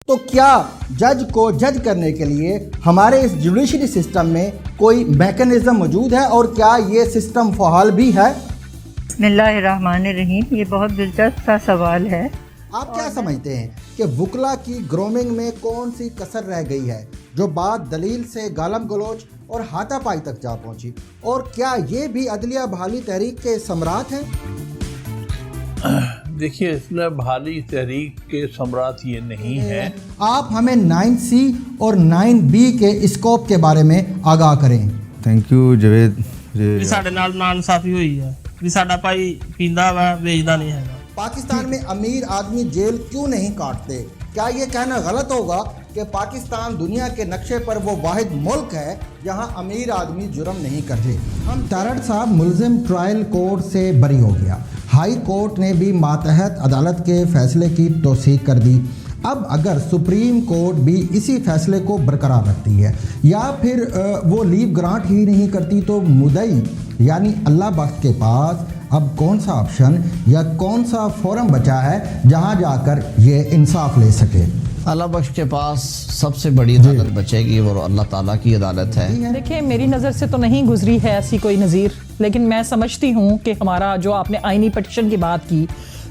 تو کیا جج کو جج کرنے کے لیے ہمارے اس جوڈیشری سسٹم میں کوئی میکنزم موجود ہے اور کیا یہ سسٹم فعال بھی ہے؟ بسم اللہ الرحمن الرحیم، یہ بہت دلچسپ سا سوال ہے۔ آپ کیا سمجھتے ہیں کہ وکلا کی گرومنگ میں کون سی کسر رہ گئی ہے جو بات دلیل سے گالم گلوچ اور ہاتھا پائی تک جا پہنچی، اور کیا یہ بھی عدلیہ بحالی تحریک کے ثمرات ہیں؟ دیکھیے، عدلیہ بحالی تحریک کے ثمرات یہ نہیں ہیں۔ آپ ہمیں 9C اور 9B کے اسکوپ کے بارے میں آگاہ کریں۔ تھینک یو جوید بھی ساڈے نال ناانصافی ہوئی ہے، بھی ساڈا بھائی پیندا وا ویچدا نہیں ہے۔ پاکستان میں امیر آدمی جیل کیوں نہیں کاٹتے؟ کیا یہ کہنا غلط ہوگا کہ پاکستان دنیا کے نقشے پر وہ واحد ملک ہے جہاں امیر آدمی جرم نہیں کرتے؟ ہم تارڑ صاحب ملزم ٹرائل کورٹ سے بری ہو گیا، ہائی کورٹ نے بھی ماتحت عدالت کے فیصلے کی توثیق کر دی۔ اب اگر سپریم کورٹ بھی اسی فیصلے کو برقرار رکھتی ہے یا پھر وہ لیو گرانٹ ہی نہیں کرتی تو مدعی یعنی اللہ بخش کے پاس اب کون سا آپشن یا کون سا فورم بچا ہے جہاں جا کر یہ انصاف لے سکے؟ اللہ بخش کے پاس سب سے بڑی عدالت بچے گی، وہ اللہ تعالیٰ کی عدالت ہے۔ دیکھیں، میری نظر سے تو نہیں گزری ہے ایسی کوئی نظیر، لیکن میں سمجھتی ہوں کہ ہمارا جو آپ نے آئینی پٹیشن کی بات کی،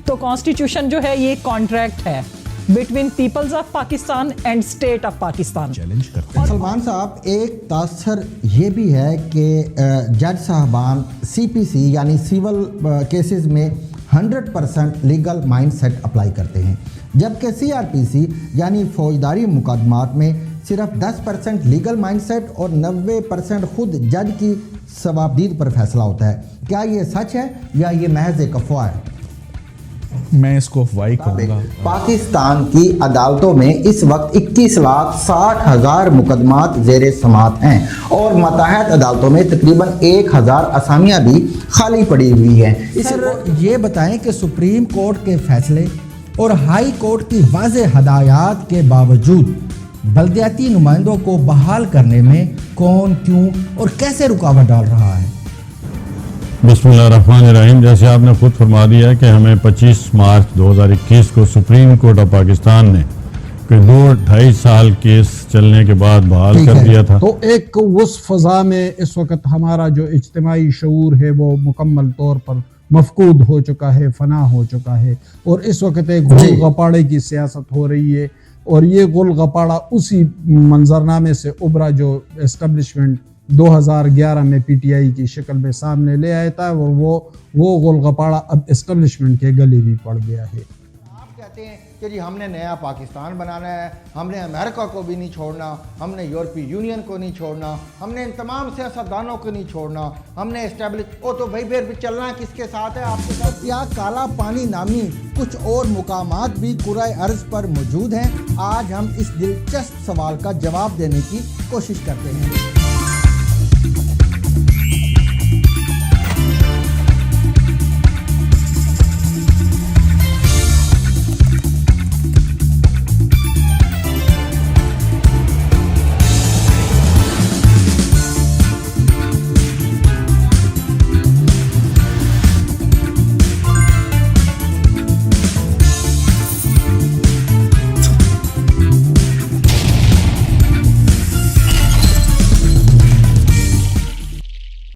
تو کانسٹیٹیوشن جو ہے یہ کانٹریکٹ ہے between peoples of Pakistan and state of Pakistan. Salman sahab, ایک تاثر یہ بھی ہے کہ جج صاحبان CPC یعنی سیول کیسز میں 100% لیگل مائنڈ سیٹ اپلائی کرتے ہیں، جبکہ CRPC یعنی فوجداری مقدمات میں صرف 10% لیگل مائنڈ سیٹ اور 90% خود جج کی ثوابدید پر فیصلہ ہوتا ہے۔ کیا یہ سچ ہے یا یہ محض ایک افواہ ہے؟ میں اس کو افواہی کہوں گا۔ پاکستان کی عدالتوں میں اس وقت 21,60,000 مقدمات زیر سماعت ہیں اور ماتحت عدالتوں میں تقریباً 1,000 اسامیاں بھی خالی پڑی ہوئی ہیں۔ سر، یہ بتائیں کہ سپریم کورٹ کے فیصلے اور ہائی کورٹ کی واضح ہدایات کے باوجود بلدیاتی نمائندوں کو بحال کرنے میں کون، کیوں اور کیسے رکاوٹ ڈال رہا ہے؟ بسم اللہ الرحمن الرحیم۔ جیسے آپ نے خود فرما دیا کہ ہمیں 25 مارچ 2021 کو سپریم کورٹ آف پاکستان نے کہ 2-2.5 سال کیس چلنے کے بعد بحال کر دیا تھا، تو ایک اس فضا میں اس وقت ہمارا جو اجتماعی شعور ہے وہ مکمل طور پر مفقود ہو چکا ہے، فنا ہو چکا ہے، اور اس وقت ایک غل غپاڑے کی سیاست ہو رہی ہے، اور یہ غل غپاڑا اسی منظرنامے سے ابھرا جو اسٹیبلشمنٹ 2011 میں PTI کی شکل میں سامنے لے آیا تھا، اور وہ غل غپاڑا اب اسٹیبلشمنٹ کے گلے بھی پڑ گیا ہے۔ آپ کہتے ہیں کہ جی ہم نے نیا پاکستان بنانا ہے، ہم نے امریکہ کو بھی نہیں چھوڑنا، ہم نے یورپی یونین کو نہیں چھوڑنا، ہم نے ان تمام سیاستدانوں کو نہیں چھوڑنا، ہم نے تو بھائی پھر چلنا کس کے ساتھ ہے آپ کے ساتھ؟ کیا کالا پانی نامی کچھ اور مقامات بھی کرۂ ارض پر موجود ہیں؟ آج ہم اس دلچسپ سوال کا جواب دینے کی کوشش کرتے ہیں۔